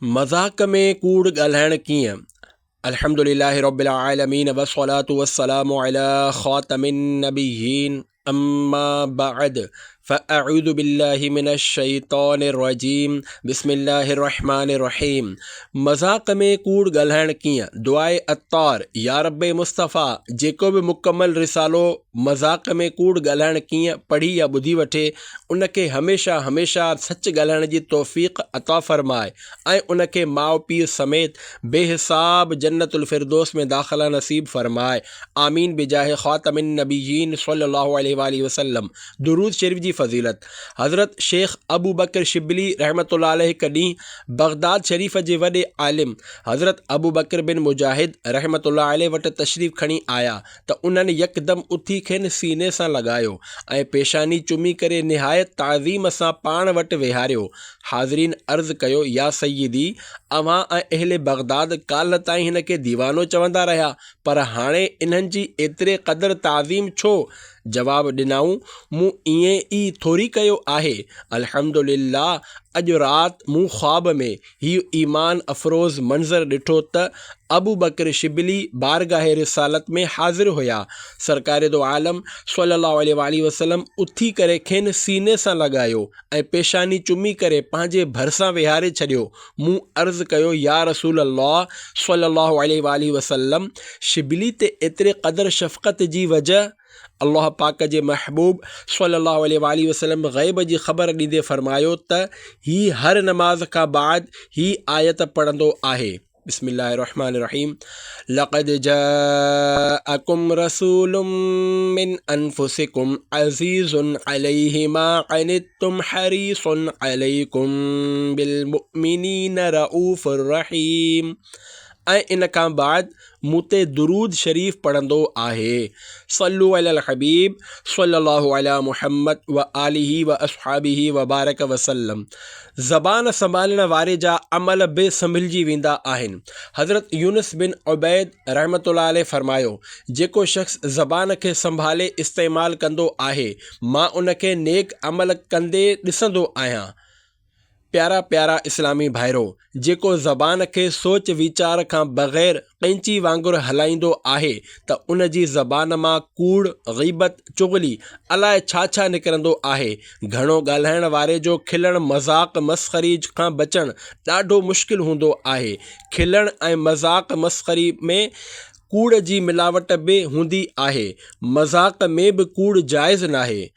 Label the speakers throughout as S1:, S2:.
S1: मज़ाक़ में कूड़ ॻाल्हाइणु कीअं। अल्हम्दुलिल्लाहि रब्बिल आलमीन वस्सलातु वस्सलामु अला ख़ातमिन नबिय्यीन अम्मा बअद फ़अऊज़ु बिल्लाहि मिनश शैतानिर रजीम बिस्मिल्लाहिर रहमानिर रहीम। मज़ाक़ में कूड़ ॻाल्हाइणु कीअं। दुआए अत्तार या रब्बे मुस्तफ़ा जेको बि मुकमल रिसालो मज़ाक़ में कूड़ ॻाल्हाइणु कीअं पढ़ी या ॿुधी वठे उनखे हमेशा हमेशा सच ॻाल्हाइण जी तौफ़ीक़ अता फ़रमाए ऐं उनखे माउ पीउ समेत बेहिसाब जन्नतुल फ़िरदौस में दाख़िला नसीब फ़रमाए। आमीन बिजाहे ख़ातमिन नबिय्यीन सल्लल्लाहु अलैहि वसल्लम। दुरूद शरीफ जी फ़ज़ीलत। हज़रत शेख अबू बकर शिबली रहमतुल्लाह अलैह कॾहिं बग़दाद शरीफ़ जे वॾे आलिम हज़रत अबू बकर बिन मुजाहिद रहमतुल्लाह अलैह वटि तशरीफ़ खणी आया त उन्हनि यकदम उथी खेनि सीने सां लॻायो ऐं पेशानी चुमी करे निहायत ताज़ीम सां पाण वटि वेहारियो। हाज़रीन अर्ज़ कयो, या सय्यदी, अव्हां ऐं अहले बग़दाद काल्ह ताईं हिन खे दीवानो चवंदा रहिया, पर हाणे इन्हनि जी एतिरे क़दुरु ताज़ीम छो? जवाब ॾिनाऊं, मूं ईअं ई थोरी कयो आहे। अल्हम्दुलिल्लाह, अॼु राति मूं ख़्वाब में हीउ ईमान अफ़रोज़ मंज़र ॾिठो त अबू बकर शिबली बारगाह रिसालत में हाज़िर हुया। सरकार दो आलम सल्लल्लाहु अलैहि वसल्लम उथी करे खेनि सीने सां लॻायो ऐं पेशानी चुमी करे पंहिंजे भरिसां वेहारे छॾियो। मूं अर्ज़ कयो, या रसूल अल्लाह सल्लल्लाहु अलैहि वसल्लम, शिबली ते एतिरे क़दुरु शफ़क़त जी वजह? अल्लाह पाक जे महबूब सल्लल्लाहु अलैहि वसल्लम ग़ैब जी ख़बर ॾींदे फ़रमायो त ही हर नमाज खां बाद ही आयत पढ़ंदो आहे। बिस्मिल्लाहिर्रहमानिर्रहीम। लक़द जाअकुम रसूलुम मिन अनफुसिकुम अज़ीज़ुन अलैहि मा अनित्तुम हरीसुन अलैकुम बिल मुमिनीन रऊफ़ुर रहीम। ऐं इन खां बाद मूं ते दुरूद शरीफ़ पढ़ंदो आहे। सल्लु अलल हबीब सल्लल्लाहु अला मुहम्मद व आलिही व अस्हाबिही व बारक वसल्लम। ज़बान संभालण वारे जा अमल बे संभलिजी वेंदा आहिनि। हज़रत यूनुस बिन उबैद रहमतुल्लाह अलैह फ़रमायो, जेको शख़्स ज़बान खे संभाले इस्तेमालु कंदो आहे, मां उनखे नेक अमल कंदे ॾिसंदो आहियां। प्यारा प्यारा इस्लामी भाइरो, जेको ज़बान खे सोच वीचार खां बग़ैर कैंची वांगुरु हलाईंदो आहे त उन जी ज़बान मां कूड़, ग़ीबत, चुगली, अलाए छा छा निकिरंदो आहे। घणो ॻाल्हाइण वारे जो खिलण मज़ाक़ मस्ख़री खां बचणु ॾाढो मुश्किल हूंदो आहे। खिलण ऐं मज़ाक़ मस्ख़री में कूड़ जी मिलावट बि हूंदी आहे। मज़ाक़ में बि कूड़ जाइज़ नाहे।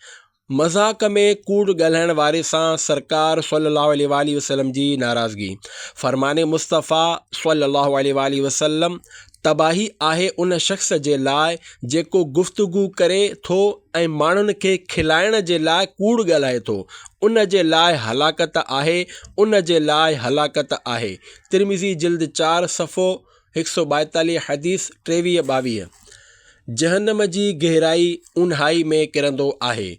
S1: मज़ाक़ में कूड़ ॻाल्हाइण वारे सां सरकार सल्लल्लाहु अलैहि वसल्लम जी नाराज़गी। फ़रमाने मुस्तफ़ा सल्लल्लाहु अलैहि वसल्लम, तबाही आहे उन शख़्स जे लाइ जेको गुफ़्तगू करे थो ऐं माण्हुनि खे खिलाइण जे लाइ कूड़ ॻाल्हाए थो। उन जे लाइ हलाकत आहे, उन जे लाइ हलाकत आहे। तिर्मिज़ी जिल्द 4 सफ़ो 142 हदीस 23-22। जहन्नम जी गहराई ऊन्हाई में किरंदो आहे।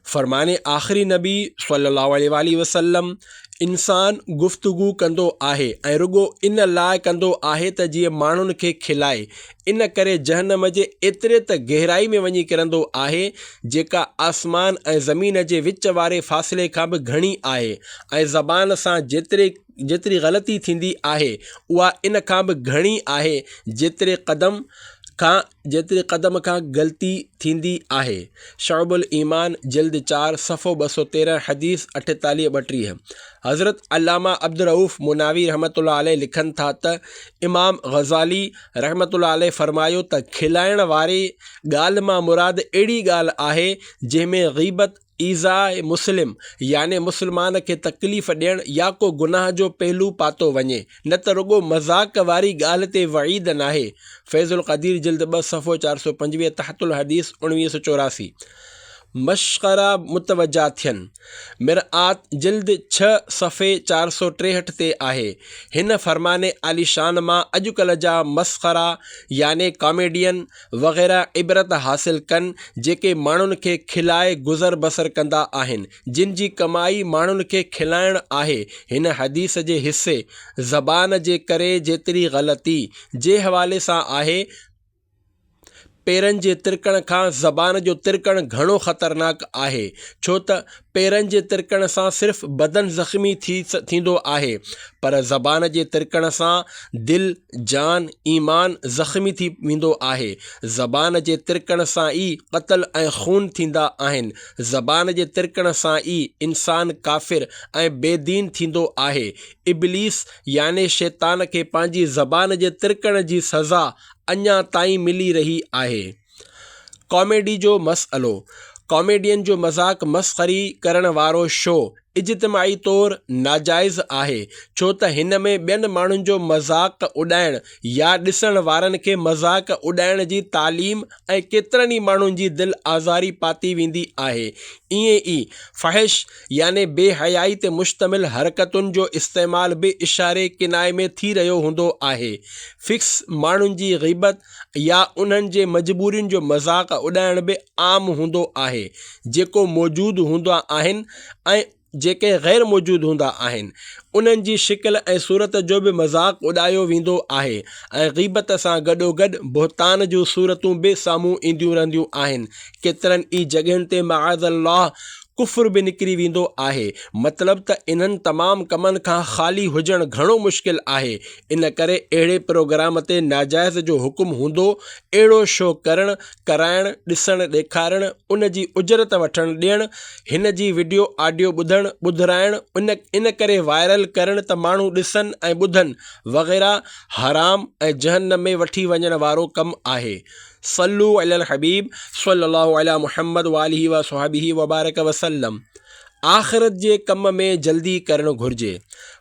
S1: फ़रमाने आख़िरी नबी सल्लल्लाहु अलैहि वसल्लम, इंसान गुफ़्तगू कंदो आहे ऐं रुगो इन लाइ कंदो आहे त जीअं माण्हुनि खे खिलाए। इन करे जहन्नम जे एतिरे त गहराई में वञी किरंदो आहे जेका आसमान ऐं ज़मीन जे विच वारे फ़ासिले खां बि घणी आहे। ऐं ज़बान सां जेतिरी ग़लती थींदी आहे उहा इन खां बि घणी आहे जेतिरे क़दम खां ग़लती थींदी आहे। शअबुल ईमान जिल्द 4 सफ़ो 213 हदीस 48-32। हज़रत अल्लामा अब्दुर्रऊफ़ मुनावी रहमतुल्लाह अलैह लिखनि था त इमाम ग़ज़ाली रहमतुल्लाह अलैह फ़रमायो त खिलाइण वारे ॻाल्हि मां मुराद अहिड़ी ॻाल्हि आहे जंहिंमें ग़ीबत, ईज़ाए मुस्लिम याने मुस्लमान खे तकलीफ़ ॾियणु या को गुनाह जो पहलू पातो वञे, न त रुगो मज़ाक़ वारी ॻाल्हि ते वईद नाहे। फैज़ुल क़दीर जिल्द 2 सफ़ो 425 तहतुल हदीस 1984। मश्क़रा मुतवजा थियनि। मिरआत जिल्द 6 सफ़े 463 ते आहे। हिन फ़रमाने आलिशान मां अॼुकल्ह जा मस्ख़रा याने कॉमेडियन वग़ैरह इबरत हासिल कनि, जेके माण्हुनि खे खिलाए गुज़र बसर कंदा आहिनि, जिन जी कमाई माण्हुनि खे खिलाइणु आहे। हिन हदीस जे हिस्से ज़बान जे करे जेतिरी ग़लती जे हवाले सां आहे, पेरनि जे तिरकण खां ज़बान जो तिरकण घणो ख़तरनाक आहे, छो त पेरनि जे तिरकण सां सिर्फ़ु बदन ज़ख़्मी थींदो आहे, पर ज़बान जे तिरकण सां दिलि, जान, ईमान ज़ख़्मी थी वेंदो आहे। ज़बान जे तिरकण सां ई क़त्ल ऐं खून थींदा आहिनि। ज़बान जे तिरकण सां ई इंसान काफ़िर ऐं बेदीन थींदो आहे। इब्लीस याने शैतान खे पंहिंजी ज़बान जे तिरकण जी सज़ा अञा ताईं मिली रही आहे। कॉमेडी जो मसइलो। कॉमेडियन जो मज़ाक मस्ख़री करण वारो शो इज्तिमाई तौरु नाजाइज़ आहे, छो त हिन में ॿियनि माण्हुनि जो मज़ाक उॾाइण या ॾिसण वारनि खे मज़ाक उॾाइण जी तालीम ऐं केतिरनि ई माण्हुनि जी दिलि आज़ारी पाती वेंदी आहे। ईअं ई फ़हिश याने बेहयाई ते मुश्तमिल हरकतुनि जो इस्तेमालु बि इशारे किनाए में थी रहियो हूंदो आहे। फिक्स माण्हुनि जी ग़ीबत या उन्हनि जे मजबूरियुनि जो मज़ाक उॾाइण बि आम हूंदो आहे। जेको मौजूदु हूंदा आहिनि ऐं जेके ग़ैर मौजूदु हूंदा आहिनि उन्हनि जी शिकिल ऐं सूरत जो बि मज़ाक उॾायो वेंदो आहे ऐं ग़ीबत सां गॾोगॾु बहतान जूं सूरतूं बि साम्हूं ईंदियूं रहंदियूं आहिनि। केतिरनि ई जॻहियुनि ते मआज़ल्लाह कुफ़्र बि निकिरी वेंदो आहे। मतिलबु त इन्हनि तमामु कमनि खां ख़ाली हुजणु घणो मुश्किल आहे। इन करे अहिड़े प्रोग्राम ते नाजाइज़ जो हुकुम हूंदो। अहिड़ो शो करणु, कराइणु, ॾिसणु, ॾेखारणु, उन जी उजरत वठणु ॾियणु, हिन जी वीडियो ऑडियो ॿुधणु, ॿुधाइणु, इन करे वायरल करणु त माण्हू ॾिसनि ऐं ॿुधनि वग़ैरह हराम ऐं जहन्नम में वठी वञण वारो कमु आहे। सल्लू अलल हबीब सल्लल्लाहु अला मुहम्मद वालिही व सहाबिही वबारक वसल्लम। आख़िरत जे कम में जल्दी करणु घुरिजे।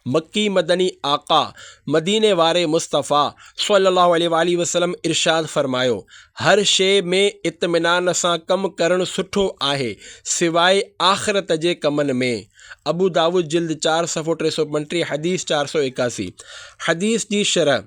S1: मक्की मदनी आका मदीने वारे मुस्तफ़ा सल्लल्लाहु अलैहि वसल्लम इरशाद फरमायो, हर शइ में इत्मिनान सां कमु करणु सुठो आहे सिवाइ आख़िरत जे कमनि में। अबू दाऊद जिल्द 4 सफ़ो 335 हदीस 481। हदीस जी शरह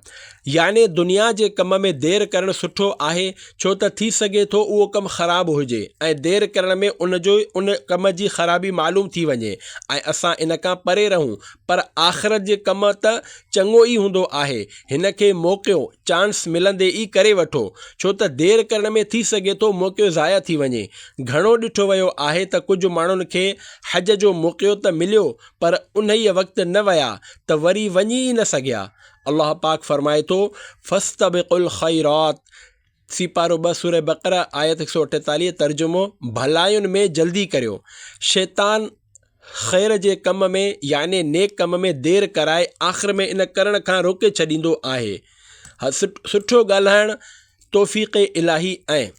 S1: याने दुनिया जे कम में देरि करणु सुठो आहे, छो त थी सघे थो उहो कमु ख़राबु हुजे ऐं देरि करण में उन कम जी ख़राबी मालूम थी वञे ऐं असां इन खां परे रहूं। पर आख़िरत जे कम त चङो ई हूंदो आहे। हिन खे मौक़ियो चांस मिलंदे ई करे वठो, छो त देरि करण में थी सघे थो मौक़ियो ज़ाया थी वञे। घणो ॾिठो वियो आहे त कुझु माण्हुनि खे हज जो मौक़ियो त मिलियो पर उन ई वक़्तु न विया त वरी वञी ई न सघिया। अल्लाह पाक फरमाए थो, फस्तबिकुल ख़ैरात, सीपारो 2 सूरह बक़रा आयत 148। तर्जुमो, भलायुनि में जल्दी करियो। शैतान ख़ैर जे कम में याने नेक कम में देरि कराए आख़िर में इन करण खां रोके छॾींदो आहे। सुठो ॻाल्हाइणु तौफ़ीक़ इलाही। ऐं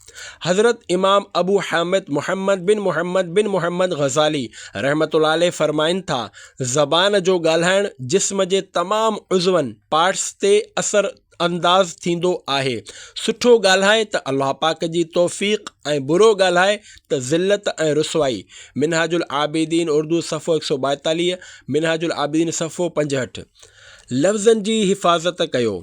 S1: हज़रत इमाम अबू हामिद मुहम्मद बिन मोहम्मद ग़ज़ाली रहमतुल्लाह अलैह फ़रमाइनि था, ज़बान जो ॻाल्हाइणु जिस्म जे तमामु उज़वनि पार्ट्स ते असर अंदाज़ थींदो आहे। सुठो ॻाल्हाए त अल्लाह पाक जी तौफ़ीक़ ऐं बुरो ॻाल्हाए त ज़िल्लत ऐं रुसवाई। मिनहाजुल आबिदीन उर्दू सफ़ो 142, मिनहाजुल आबिदीन सफ़ो 65। लफ़्ज़नि जी हिफ़ाज़त कयो।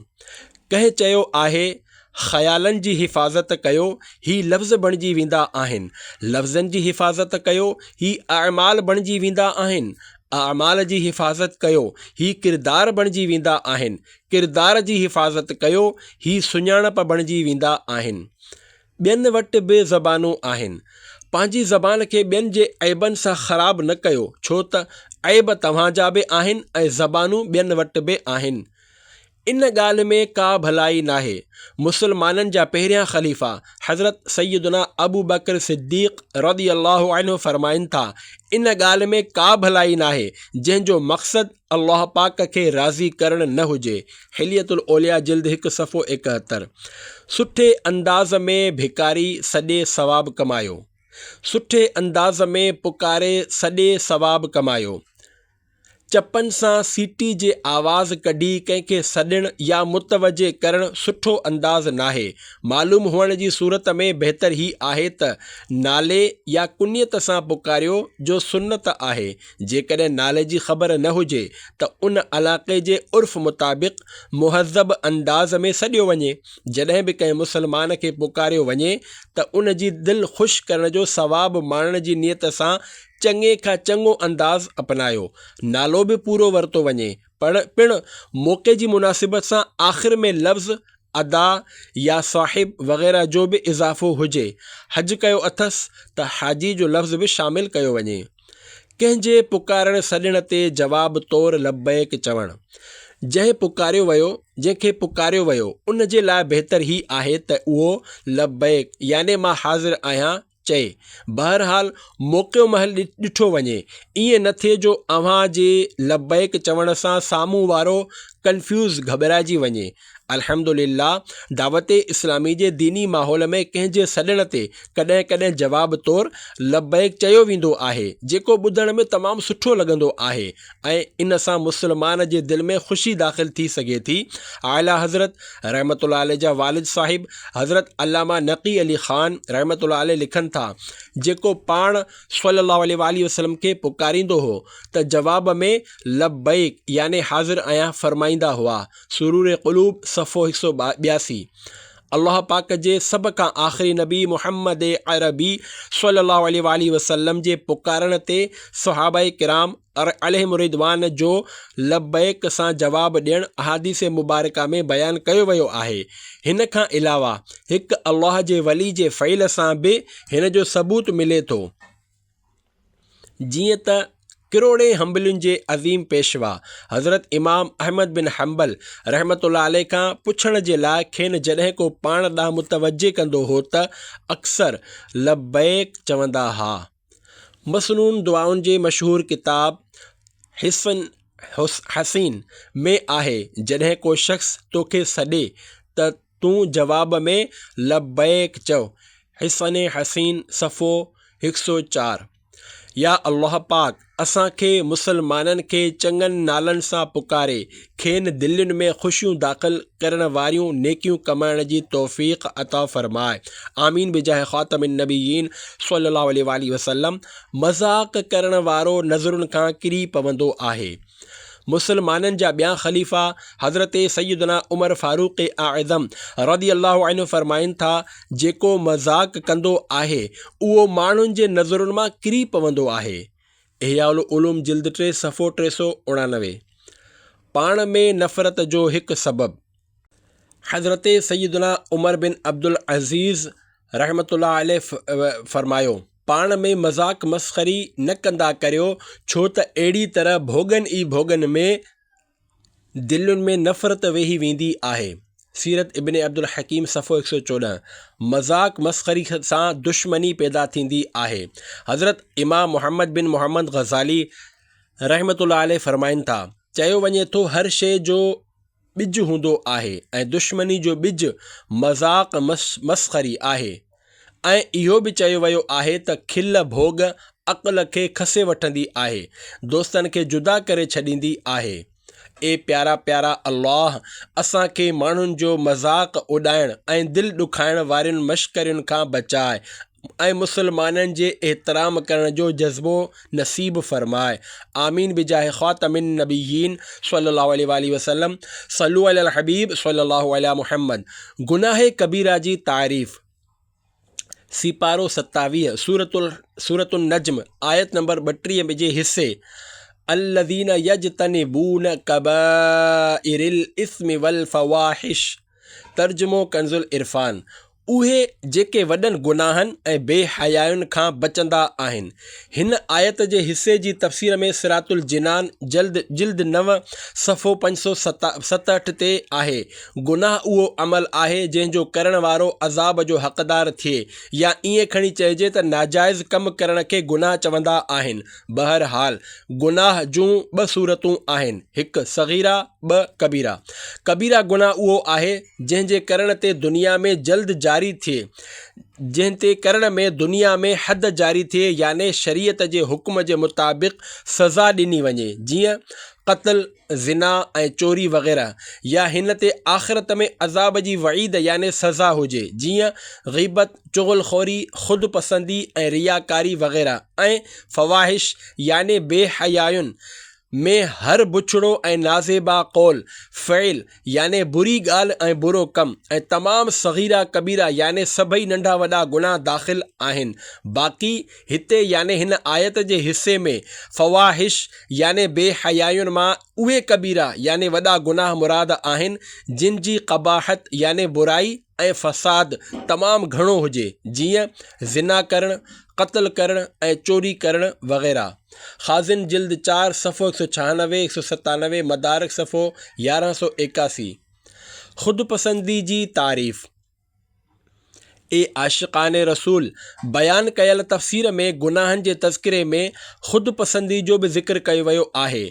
S1: कंहिं चयो आहे, ख़यालनि जी हिफ़ाज़त कयो, ही लफ़्ज़ बणिजी वेंदा आहिनि। लफ़्ज़नि जी हिफ़ाज़त कयो, ही अमाल बणिजी वेंदा आहिनि। अमाल जी हिफ़ाज़त कयो, ही किरदार बणिजी वेंदा आहिनि। किरदार जी हिफ़ाज़त कयो, ही सुञाणप बणिजी वेंदा आहिनि। ॿियनि वटि बि ज़बानूं आहिनि। पंहिंजी ज़बान खे ॿियनि जे ऐबनि सां ख़राबु न कयो, छो त ऐब तव्हांजा बि आहिनि ऐं ज़बानूं ॿियनि वटि बि आहिनि। इन ॻाल्हि में का भलाई नाहे। मुसलमाननि जा पहिरियां ख़लीफ़ा हज़रत सैयदना अबू बकर सिद्दीक़ रज़ी अल्लाहु अन्हु फरमाइनि था, इन ॻाल्हि में का भलाई नाहे जंहिंजो मक़सदु अल्लाह पाक खे राज़ी करणु न हुजे। हिलियतुल औलिया जिल्द 1 सफ़ो 71। सुठे अंदाज़ में भिकारी सॾे सवाबु कमायो। सुठे अंदाज़ में पुकारे सॾे सवाबु कमायो। चपनि सां सीटी जे आवाज़ कढी कंहिंखे सॾणु या मुतवजे करणु सुठो अंदाज़ नाहे। मालूम हुअण जी सूरत में बहितर ही आहे त नाले या कुनियत सां पुकारियो जो सुन्नत आहे। जेकॾहिं नाले जी ख़बर न हुजे त उन इलाइक़े जे उर्फ़ मुताबिक़ मुहज़ब अंदाज़ में सॾियो वञे। जॾहिं बि कंहिं मुसलमान खे पुकारियो वञे त उन जी दिलि ख़ुशि करण जो सवाबु माणण जी नियत सां चङे खां चङो अंदाज़ अपनायो। नालो बि पूरो वरितो वञे, पर पिणु मौक़े जी मुनासिबत सां आख़िर में लफ़्ज़ अदा या साहिब वग़ैरह जो बि इज़ाफ़ो हुजे। हज कयो अथसि त हाजी जो लफ़्ज़ बि शामिलु कयो वञे। कंहिंजे पुकारण सॾण ते जवाब तौरु लब्बैक चवणु। जंहिंखे पुकारियो वियो उन जे लाइ बहितर ही आहे त उहो लब्बैक याने मां हाज़िर आहियां चए। बहरहाल मौक़ियो महल ॾिठो वञे, ईअं न थिए जो अव्हां जे लब्बैक चवण सां साम्हूं वारो कंफ्यूज़ घबराइजी वञे। अल्हम्दुलिल्लाह, दावत इस्लामी जे दीनी माहौल में कंहिंजे सॾण ते कॾहिं कॾहिं जवाब तौरु लब्बैक चयो वेंदो आहे, जेको ॿुधण में तमामु सुठो लॻंदो आहे ऐं इन सां मुस्लमान जे दिलि में ख़ुशी दाख़िल थी सघे थी। आला हज़रत रहमतुल्लाह अलैह जा वालिद साहिब हज़रत अल्लामा नक़ी अली ख़ान रहमतुल्लाह अलैह लिखनि था, जेको पाण सल्लल्लाहु अलैहि वसल्लम खे पुकारींदो हो त जवाब में लब्बैक याने हाज़िर आहियां फरमाईंदा हुआ। सुरूर क़ुलूब सफ़ो 182। अल्लाह पाक जे सभ खां आख़िरी नबी मुहम्मद अरबी सल्लल्लाहु अलैहि वसल्लम जे पुकारण ते सहाबाए किराम अलैहिम रिदवान जो लब्बैक सां जवाब ॾियणु अहादीस मुबारका में बयानु कयो वियो आहे। हिन खां अलावा हिकु अल्लाह जे वली जे फ़इल सां बि हिन जो सबूत मिले थो, जीअं त किरोड़े हंबलियुनि जे अज़ीम पेशवा हज़रत इमाम अहमद बिन हंबल रहमतुल्लाह अलैह खां पुछण जे लाइ खेनि जॾहिं को पाण ॾांहुं मुतवजे कंदो हो त अक्सर लब्बैक चवंदा हा। मसनून दुआउनि जे मशहूर किताब हिस्न हसीन में आहे, जॾहिं को शख़्स तोखे सॾे त तूं जवाब में लब्बैक चओ। हिस्न हसीन सफ़ो 104। या अल्लाह पाक असांखे मुसलमाननि खे चङनि नालनि सां पुकारे खेनि दिलयुनि में ख़ुशियूं दाख़िल करण वारियूं नेकियूं कमाइण जी तौफ़ीक़ अता फ़रमाए। आमीन बिजाह ख़ातमिन नबीयीन सल्लल्लाहु अलैहि वसल्लम। मज़ाक़ करण वारो नज़रुनि खां किरी पवंदो आहे। मुसलमाननि जा ॿिया ख़लीफ़ा हज़रत सैयदना उमर फ़ारूक़ आज़म रज़ियल्लाहु अन्हु फ़रमाइनि था, जेको मज़ाक़ कंदो आहे उहो माण्हुनि जे नज़रुनि मां किरी पवंदो आहे। इहयाउल उलूम जिल्द 3 सफ़ो 389। पाण में नफ़रत जो हिकु सबबु। हज़रत सैयदना उमर बिन अब्दुल अज़ीज़ रहमतुल्लाह अलैह फ़रमायो, पाण में मज़ाक़ मस्ख़री न कंदा करियो, छो त अहिड़ी तरह भोगनि में दिलयुनि में नफ़रत वेही वेंदी आहे। सीरत इब्न अब्दुल हकीम सफ़ो 114। मज़ाक़ मस्ख़री सां दुश्मनी पैदा थींदी आहे। हज़रत इमाम मुहम्मद बिन मोहम्मद ग़ज़ाली रहमतुल्लाह अलैह फ़रमाइनि था, चयो वञे थो हर शइ जो ॿिज हूंदो आहे ऐं दुश्मनी जो ॿिज मज़ाक़ मस्ख़री आहे। ऐं इहो बि चयो वियो आहे त खिल भोग अक़ल खे खसे वठंदी आहे, दोस्तनि खे जुदा करे छॾींदी आहे। ए प्यारा प्यारा अल्लाह असांखे माण्हुनि जो मज़ाक़ उॾाइण ऐं दिलि ॾुखाइण वारियुनि मश्करियुनि खां बचाए ऐं मुसलमाननि जे एहतराम करण जो जज़्बो नसीब फ़रमाए। आमीन बिजाह ख़ातमिन नबीयीन सल्लल्लाहु अलैहि वसल्लम। सल्लु अलल हबीब सल्लल्लाहु अला मुहम्मद। गुनाह कबीरा जी तारीफ़। सिपारो 27 सूरतुल नज्म आयत नंबर 32 जे हिस्से अल्लज़ीना यज्तनिबून कबाइरिल इस्मि वल फ़वाहिश। तर्जुमो कंज़ुल इरफ़ान। उहे जेके वॾनि गुनाहनि ऐं बेहयायुनि खां बचंदा आहिनि। हिन आयत जे हिस्से जी तफ़सीर में सिरातुल जिनान जिल्द 9 सफ़ो 567 ते आहे, गुनाह उहो अमल आहे जंहिंजो करण वारो अज़ाब जो हक़दार थिए, या ईअं खणी चइजे त नाजाइज़ कमु करण खे गुनाह चवंदा आहिनि। बहरहाल गुनाह जूं 2 सूरतूं आहिनि, हिकु सग़ीरा 2 कबीरा। कबीरा गुनाह उहो आहे जंहिंजे करण ते दुनिया में जल्द जारी थिए, जंहिं ते करण में दुनिया में हद जारी थिए, याने शरीयत जे हुक्म जे मुताबिक़ सज़ा ॾिनी वञे, जीअं क़त्ल, ज़िना ऐं चोरी वग़ैरह, या हिन ते आख़िरत में अज़ाब जी वईद याने सज़ा हुजे, जीअं ग़ीबत, चुग़लखोरी, ख़ुदपसंदी ऐं रियाकारी वग़ैरह। ऐं फ़वाहिश याने बेहयायुनि में हर बुछड़ो ऐं नाज़ेबा क़ौल फ़इल याने बुरी ॻाल्हि ऐं बुरो कमु, ऐं तमामु सग़ीरा कबीरा याने सभई नंढा वॾा गुनाह दाख़िल आहिनि। बाक़ी हिते याने हिन आयत जे हिस्से में फ़वाहिश याने बेहयायुनि मां उहे कबीरा याने वॾा गुनाह मुराद आहिनि जिन जी क़बाहत याने बुराई ऐं फ़साद तमामु घणो हुजे, जीअं ज़िना करणु, क़त्ल करणु ऐं चोरी करणु वग़ैरह। ख़ाज़िन जिल्द 4 सफ़ो 196 197, मदारिक सफ़ो 1181। ख़ुदपसंदी जी तारीफ़। ए आशिक़ाने रसूल, बयान कयल तफ़सीर में गुनाहनि जे तज़किरे में ख़ुदपसंदी जो बि ज़िक्र कयो वियो आहे।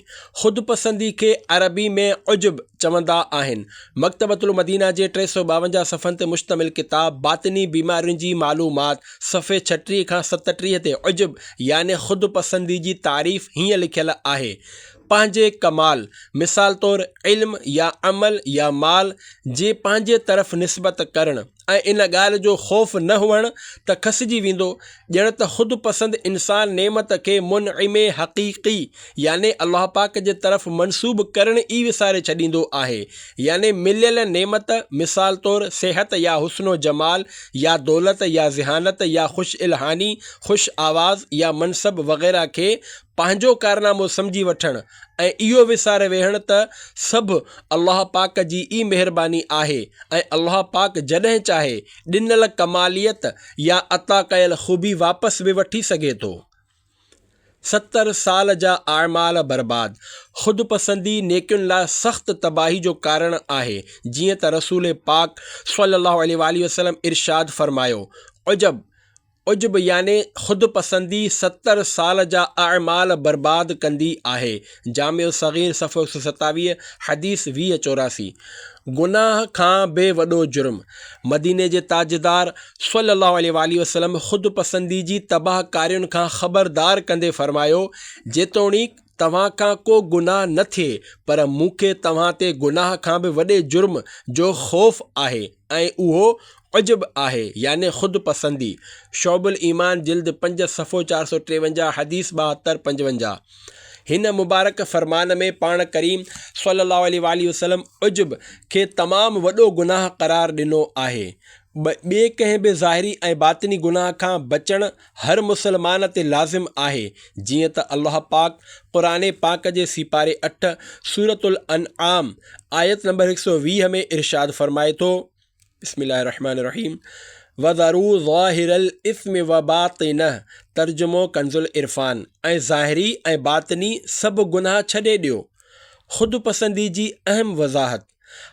S1: ख़ुदपसंदी खे अरबी में उजब चवंदा आहिनि। मकतबतुल मदीना जे 352 सफ़नि ते मुश्तमिल किताब बातिनी बीमारियुनि जी मालूमात सफ़े 36 खां 37 ते उजब याने ख़ुदपसंदी जी तारीफ़ हीअं लिखियल आहे: पंहिंजे कमाल, मिसाल तौरु इल्म या अमल या माल जे पंहिंजे तरफ़ निस्बत करणु ऐं इन ॻाल्हि जो ख़ौफ़ न हुअणु त खसिजी वेंदो, ॼण त ख़ुदपसंद इंसान नेमत खे मुनइमे हक़ीक़ी याने अल्लाह पाक जे तरफ़ मनसूब करणु ई विसारे छॾींदो आहे। याने मिलियल नेमत, मिसाल तौरु सिहत या हुस्नो जमाल या दौलत या ज़हानत या ख़ुश इल्हानी, ख़ुश आवाज़ या मनसब वग़ैरह खे पंहिंजो कारनामो सम्झी वठणु ऐं इहो विसारे वेहणु त सभु अल्लाह पाक जी ई महिरबानी आहे ऐं अल्लाह पाक जॾहिं चाहे ॾिनल कमालियत या अता कयल ख़ूबी वापसि बि वठी सघे थो। 70 साल जा आमाल बर्बाद। ख़ुदपसंदी नेकियुनि लाइ सख़्त तबाही जो कारण आहे, जीअं त रसूल पाक सल्लल्लाहु अलैहि वसल्लम इरशाद फरमायो: उजब याने ख़ुदपसंदी 70 साल जा आमाल बर्बाद कंदी आहे। जामिउ सग़ीर सफ़ो 127, हदीस 2084। गुनाह खां बे वॾो जुर्म। मदीने जे ताजदार सल्लल्लाहु अलैहि वसल्लम ख़ुदपसंदी जी तबाह कारियुनि खां ख़बरदार कंदे फरमायो: जेतोणीकि तव्हां खां को गुनाह न थिए, पर मूंखे तव्हां ते गुनाह खां बि वॾे जुर्म जो ख़ौफ़ आहे ऐं उहो उजब आहे याने ख़ुदपसंदी। शोबुल ईमान जिल्द 5 सफ़ो 453, हदीस 72-55। हिन मुबारक फ़रमान में पाण करीम सल्लल्लाहु अलैहि वसल्लम उजब खे तमामु वॾो गुनाह क़रार ॾिनो आहे। ॿिए कंहिं बि ज़ाहिरी ऐं बातिनी गुनाह खां बचणु हर मुसलमान ते लाज़िम आहे, जीअं त अल्लाह पाक क़ुरान पाक जे सिपारे 8 सूरतुल अनआम आयत नंबर 120 में इरशाद फरमाए थो: बिस्मिल्लाहिर्रहमानिर्रहीम, वज़रू ज़ाहिरल इस्मि व बातिनह। तर्जुमो कंज़ुल इरफान। ऐं ज़ाहिरी ऐं बातिनी सभु गुनाह छॾे ॾियो। ख़ुदपसंदी जी अहम वज़ाहत।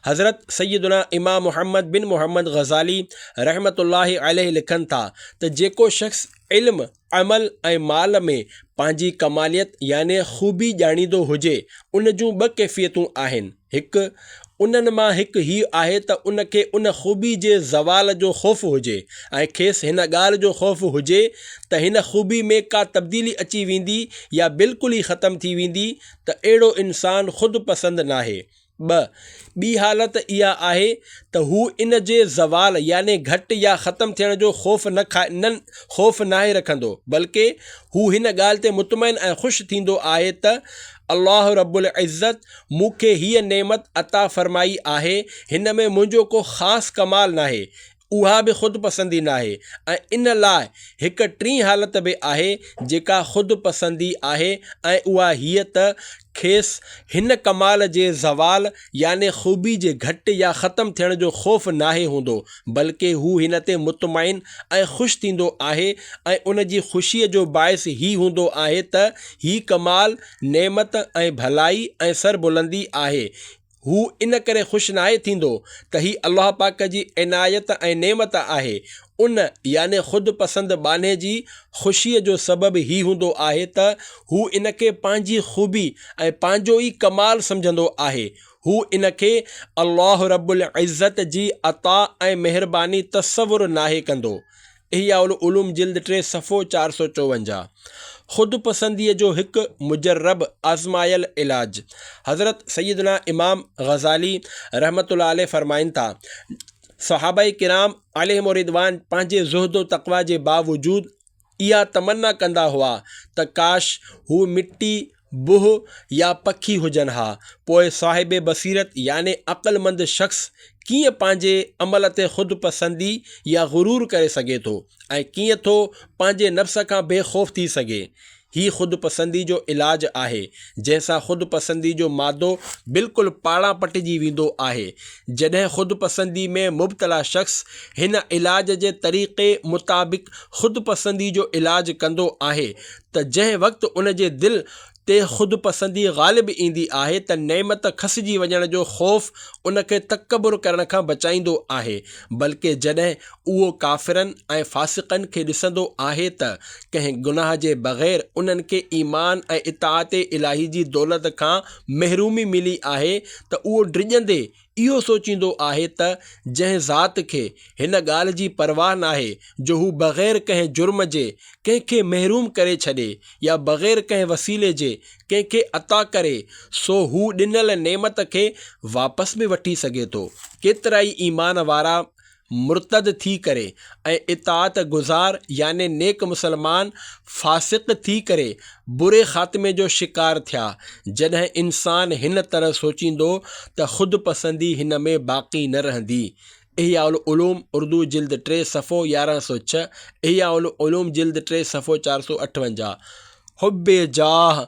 S1: हज़रत सैयदना इमाम मुहम्मद बिन मुहम्मद ग़ज़ाली रहमतुल्लाहि अलैहि लिखनि था त जेको शख़्स इल्म, अमल ऐं माल में पंहिंजी कमालियत याने ख़ूबी ॼाणींदो हुजे, उन जूं 2 कैफ़ियतूं आहिनि। हिकु उन्हनि मां हिकु हीउ आहे त उनखे उन ख़ूबी जे ज़वाल जो ख़ौफ़ हुजे ऐं खेसि हिन ॻाल्हि जो ख़ौफ़ हुजे त हिन ख़ूबी में का तब्दीली अची वेंदी या बिल्कुलु ई ख़तमु थी वेंदी, त अहिड़ो इंसानु ख़ुदपसंद नाहे। ॿी हालत इहा आहे त हू इन जे ज़वाल याने घटि या ख़तमु थियण जो ख़ौफ़ नाहे रखंदो, बल्कि हू हिन ॻाल्हि ते मुतमइन ऐं ख़ुशि थींदो आहे त अल्लाह रब्बुल इज़्ज़त मूंखे हीअ नेमत अता फ़रमाई आहे, हिन में मुंहिंजो को ख़ासि कमाल नाहे, उहा बि ख़ुदपसंदी नाहे। ऐं इन लाइ हिकु टीं हालत बि आहे जेका ख़ुदपसंदी आहे ऐं उहा हीअ त खेसि हिन कमाल जे ज़वाल याने ख़ूबी जे घटि या ख़तमु थियण जो ख़ौफ़ नाहे हूंदो, बल्कि हू हिन ते मुतमइन ऐं ख़ुशि थींदो आहे ऐं उन जी ख़ुशीअ जो बाइस ही हूंदो आहे त ही कमाल, नेमत ऐं भलाई ऐं सरबुलंदी आहे। हू इन करे ख़ुशि नाहे थींदो त ही अल्लाह पाक जी इनायत ऐं नेमत आहे। उन याने ख़ुदपसंद बाने जी ख़ुशीअ जो सबबु ही हूंदो आहे त हू इन खे पंहिंजी ख़ूबी ऐं पंहिंजो ई कमाल सम्झंदो आहे। हू इन खे अल्लाह रब्बुल इज़्ज़त जी अता ऐं महिरबानी तसवुरु नाहे कंदो। इहयाउल उलूम जिल्द 3 सफ़ो 454। ख़ुदपसंदीअ जो हिकु मुजर्रब आज़मायल इलाज। हज़रत सैयदना इमाम ग़ज़ाली रहमतुल्लाह अलैहि फ़रमाइनि था, सहाबाए किराम अलैहिम रिदवान पंहिंजे ज़ुहद तक़वा जे बावजूदु इहा तमन्ना कंदा हुआ त काश हू मिट्टी, बुह या पखी हुजनि हा। पोइ साहिब बसीरत याने अक़लमंद शख़्स कीअं पंहिंजे अमल ते ख़ुदपसंदी या गुरूर करे सघे थो ऐं कीअं थो पंहिंजे नफ़्स खां बेख़ौफ़ थी सघे। ही ख़ुदपसंदी जो इलाजु आहे जंहिंसां ख़ुदपसंदी जो मादो बिल्कुलु पाड़ा पटिजी वेंदो आहे। जॾहिं ख़ुदपसंदी में मुब्तला शख़्स हिन इलाज जे तरीक़े मुताबिक़ ख़ुदपसंदी जो इलाजु कंदो आहे त जंहिं वक़्तु उन जे दिलि ते ख़ुदपसंदी ग़ालिब ईंदी आहे त नेमत खसिजी वञण जो ख़ौफ़ उनखे तकबुर करण खां बचाईंदो आहे, बल्कि जॾहिं उहो काफ़िरनि ऐं फ़ासिक़नि खे ॾिसंदो आहे त कंहिं गुनाह जे बग़ैर उन्हनि खे ईमान ऐं इताअत इलाही जी दौलत खां महरूमी मिली आहे त उहो डिॼंदे इहो सोचींदो आहे त जंहिं ज़ात खे हिन ॻाल्हि जी परवाह नाहे जो हू बग़ैर कंहिं जुर्म जे कंहिंखे महरूम करे छॾे या बग़ैर कंहिं वसीले जे कंहिंखे अता करे, सो हू ॾिनल नेमत खे वापसि बि वठी सघे थो। केतिरा ई ईमान वारा मुर्तद थी करे ऐं इताअत गुज़ार याने नेक मुसलमान फ़ासिक़ थी करे बुरे ख़ात्मे जो शिकार थिया। जॾहिं इंसान हिन तरह सोचींदो त ख़ुदपसंदी हिन में बाक़ी न रहंदी। इहिया उल उलूम उर्दू जिल्द 3 सफ़ो 1106, इहिया उल उलूम जिल्द 3 सफ़ो 458। हुब्बे जाह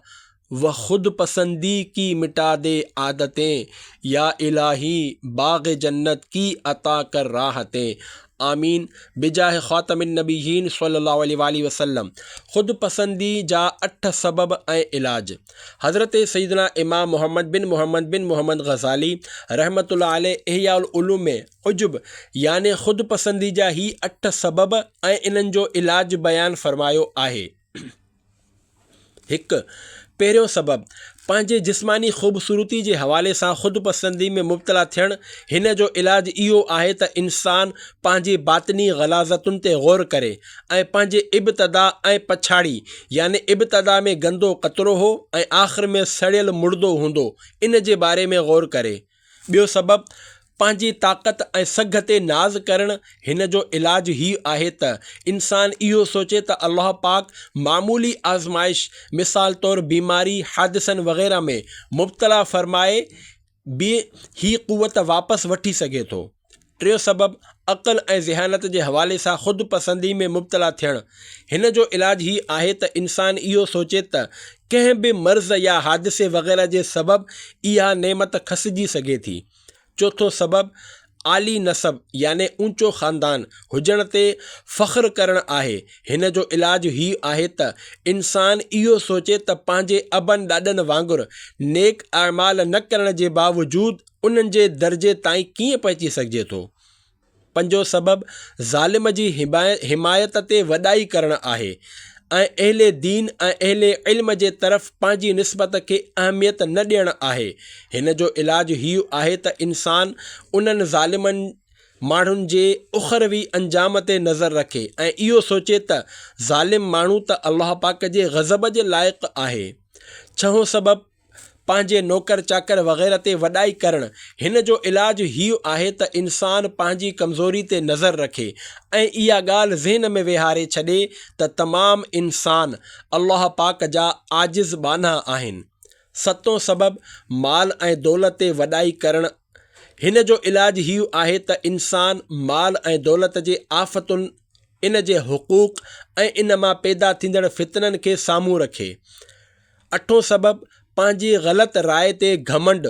S1: व ख़ुदपसंदी की मिटा दे आदतें, या इलाही बाग़ जन्नत की अता कर राहतें। आमीन बिजाह ख़ातमिन नबीयीन सल्लल्लाहु अलैहि वसल्लम। ख़ुदपसंदी जा 8 सबब ऐं इलाज। हज़रत सैयदना इमाम मोहम्मद बिन मोहम्मद ग़ज़ाली रहमतुल्लाह अलैह इहिया उल उलूम में उजुब याने ख़ुदपसंदी जा ही 8 सबब ऐं इन्हनि जो इलाज बयानु फ़रमायो आहे। 1, पहिरियों सबब पंहिंजे जिस्मानी ख़ूबसूरती जे हवाले सां ख़ुदपसंदी में मुब्तला थियणु। हिन जो इलाज इहो आहे त इंसान पंहिंजे बातिनी ग़लाज़तुनि ते ग़ौर करे ऐं पंहिंजे इब्तिदा ऐं पछाड़ी याने इब्तिदा में गंदो कतरो हो ऐं आख़िर में सड़ियल मुर्दो हूंदो, इन जे बारे में ग़ौर करे। ॿियो सबब पंहिंजी ताक़त ऐं सघ ते नाज़ करणु। हिन जो इलाज ही आहे त इंसान इहो सोचे त अल्लाह पाक मामूली आज़माइश मिसाल तौरु बीमारी हादिसनि वग़ैरह में मुब्तला फ़रमाए बि ही क़ुवत वापसि वठी सघे थो। टियों सबब अक़ल ऐं ज़हानत जे हवाले सां ख़ुदपसंदी में मुब्तला थियणु। हिन जो इलाज ही आहे त इंसान इहो सोचे त कंहिं बि मर्ज़ या हादिसे वग़ैरह जे सबबि इहा नेमत खसिजी सघे थी। चौथों सबब आली नसब याने ऊंचो ख़ानदान हुजण ते फ़ख्रु करणु आहे। हिन जो इलाज ही आहे त इंसान इहो सोचे त पंहिंजे अबनि ॾाॾनि वांगुरु नेक अमाल न करण जे बावजूदु उन्हनि जे दर्जे ताईं कीअं पहुची सघिजे थो। पंजो सबब ज़ालिम जी हिमायत ते वॾाई करणु आहे ऐं अहले दीन ऐं अहले इल्म जे तरफ़ पंहिंजी निस्बत खे अहमियत न ॾियणु आहे। हिन जो इलाज ही आहे त इंसान उन्हनि ज़ालिमनि माण्हुनि जे उख़रवी अंजाम ते नज़र रखे ऐं इहो सोचे त ज़ालिम माण्हू त अल्लाह पाक जे ग़ज़ब जे लाइक़ु आहे। छहों सबब पंहिंजे नौकर चाकर वग़ैरह ते वॾाई करणु। हिन जो इलाज ही आहे त इंसान पंहिंजी कमज़ोरी ते नज़र रखे ऐं इहा ॻाल्हि ज़हन में विहारे छॾे त तमामु इंसान अल्लाह पाक जा आजिज़ बाना आहिनि। सतों सबब माल ऐं दौलत ते वॾाई करणु। हिन जो इलाज ही आहे त इंसान माल ऐं दौलत जे आफ़तुनि, इन जे हुक़ूक़ ऐं इन मां पैदा थींदड़ फितननि खे साम्हूं रखे। अठों सबब पंहिंजी ग़लति राय ते घमंड।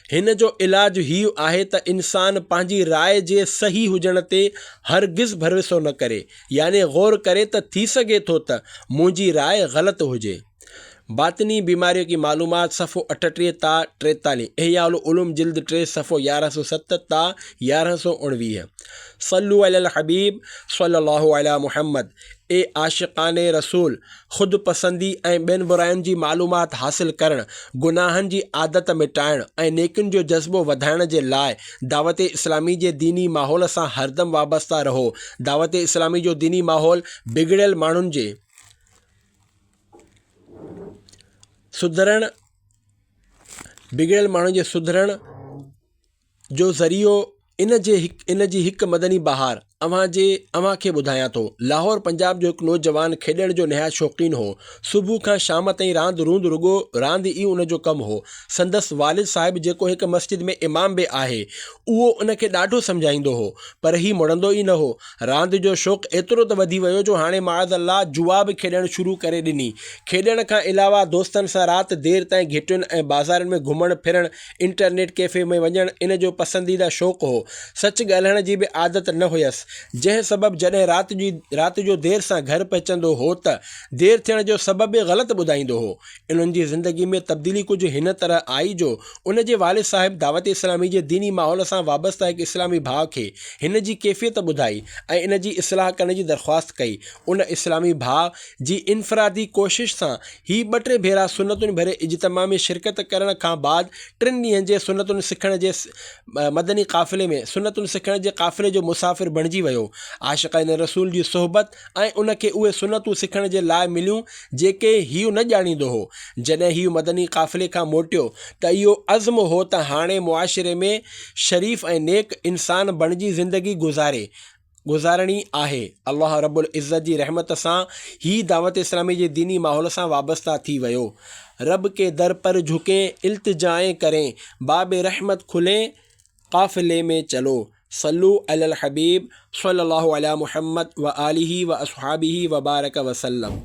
S1: हिन जो इलाज ही आहे त इंसान पंहिंजी राय जे सही हुजण ते हरगिज़ भरोसो न करे, याने ग़ौर करे त थी सघे थो त मुंहिंजी राय ग़लति हुजे। बातिनी बीमारियों की मालूमात सफ़ो 38 ता 43, इहिया उल उलूम जिल्द 3 सफ़ो 1107 ता 1119। सल्लु अलल हबीब सल्लल्लाहु अला मुहम्मद। ए आशिक़ाने रसूल, ख़ुदपसंदी ऐं ॿियनि बुराइयुनि जी मालूमात हासिल करणु, गुनाहनि जी आदत मिटाइणु ऐं नेकियुनि जो जज़्बो वधाइण जे लाइ दावत इस्लामी जे दीनी माहौल सां हरदम वाबस्ता रहो। दावत इस्लामी जो दीनी माहौल बिगड़ियल माण्हुनि जे सुधरण जो ज़रियो इन जी हिकु मदनी बहार अव्हां खे ॿुधायां थो। लाहौर पंजाब जो हिकु नौजवान खेॾण जो निहायत शौक़ीन हो। सुबुह खां शाम ताईं रांदि रूंद रुगो रांदि ई उनजो कमु हो। संदसि वालिद साहिबु जेको हिकु मस्जिद में इमाम बि आहे, उहो उनखे ॾाढो सम्झाईंदो हो, पर ही मुड़ंदो ई न हो। रांदि जो शौक़ु एतिरो त वधी वियो जो हाणे माअज़ अल्लाह जुआ बि खेॾणु शुरू करे ॾिनी। खेॾण खां अलावा दोस्तनि सां राति देरि ताईं घिटियुनि ऐं बाज़ारनि में घुमणु फिरणु, इंटरनेट कैफ़े में वञणु इन जो पसंदीदा शौक़ु हो। सच ॻाल्हाइण जी बि आदत न हुयसि, जंहिं सबबु जॾहिं राति जो देरि सां घर पहुचंदो हो त देरि थियण जो सबबु बि ग़लति ॿुधाईंदो हो। इन्हनि जी ज़िंदगी में तब्दीली कुझु हिन तरह आई जो उन जे वालिद साहिबु दावत इस्लामी जे दीनी माहौल सां वाबस्ता हिकु इस्लामी भाउ खे हिन जी कैफ़ियत ॿुधाई ऐं इन जी इस्लाह करण जी दरख़्वास्त कई। उन इस्लामी भाउ जी इनफ़रादी कोशिश सां ही 2-3 भेरा सुन्नतुनि भरे इज्तिमा में शिरकत करण खां बाद 3 ॾींहंनि जे सुन्नतुनि सिखण जे मदनी क़ाफ़िले में सुन्नतुनि सिखण जे क़ाफ़िले जो मुसाफ़िर बणिजी वियो। आशिक़ान रसूल जी सोहबत ऐं उनखे उहे सुन्नतूं सिखण जे लाइ मिलियूं जेके हीउ न ॼाणींदो हो। जॾहिं हीउ मदनी क़ाफ़िले खां मोटियो त इहो अज़्म हो त हाणे मुआशिरे में शरीफ़ ऐं नेक इंसान बणिजी ज़िंदगी गुज़ारणी आहे। अल्लाह रब्बुल इज़्ज़त जी रहमत सां ही दावत इस्लामी जे दीनी माहौल सां वाबस्ता थी वियो। रब के दर पर झुकें, इल्तिजाएं करें, बाब रहमत खुलें, क़ाफ़िले में चलो। सल्लु अलल हबीब सल्लल्लाहु अला मुहम्मद व आलिही व अस्हाबिही व बारक वसल्लम।